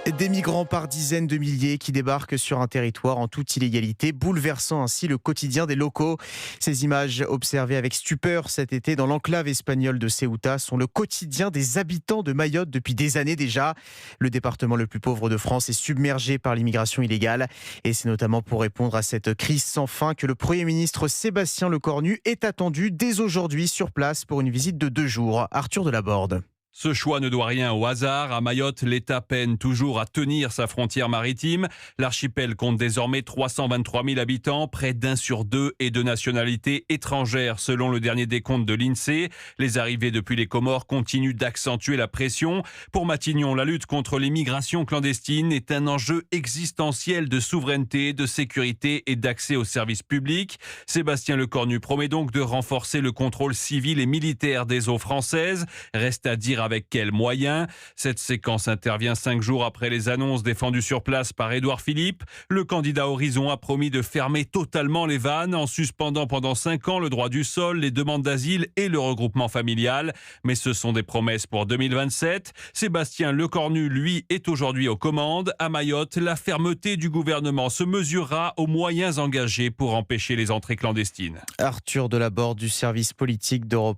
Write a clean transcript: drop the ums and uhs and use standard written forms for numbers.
Des migrants par dizaines de milliers qui débarquent sur un territoire en toute illégalité, bouleversant ainsi le quotidien des locaux. Ces images observées avec stupeur cet été dans l'enclave espagnole de Ceuta sont le quotidien des habitants de Mayotte depuis des années déjà. Le département le plus pauvre de France est submergé par l'immigration illégale. Et c'est notamment pour répondre à cette crise sans fin que le Premier ministre Sébastien Lecornu est attendu dès aujourd'hui sur place pour une visite de 2 jours. Arthur Delaborde. Ce choix ne doit rien au hasard. À Mayotte, l'État peine toujours à tenir sa frontière maritime. L'archipel compte désormais 323 000 habitants, près d'1 sur 2 est de nationalité étrangère selon le dernier décompte de l'INSEE. Les arrivées depuis les Comores continuent d'accentuer la pression. Pour Matignon, la lutte contre l'immigration clandestine est un enjeu existentiel de souveraineté, de sécurité et d'accès aux services publics. Sébastien Lecornu promet donc de renforcer le contrôle civil et militaire des eaux françaises. Reste à dire avec quels moyens. Cette séquence intervient 5 jours après les annonces défendues sur place par Édouard Philippe. Le candidat Horizon a promis de fermer totalement les vannes en suspendant pendant 5 ans le droit du sol, les demandes d'asile et le regroupement familial. Mais ce sont des promesses pour 2027. Sébastien Lecornu, lui, est aujourd'hui aux commandes. À Mayotte, la fermeté du gouvernement se mesurera aux moyens engagés pour empêcher les entrées clandestines. Arthur Delaborde du service politique d'Europe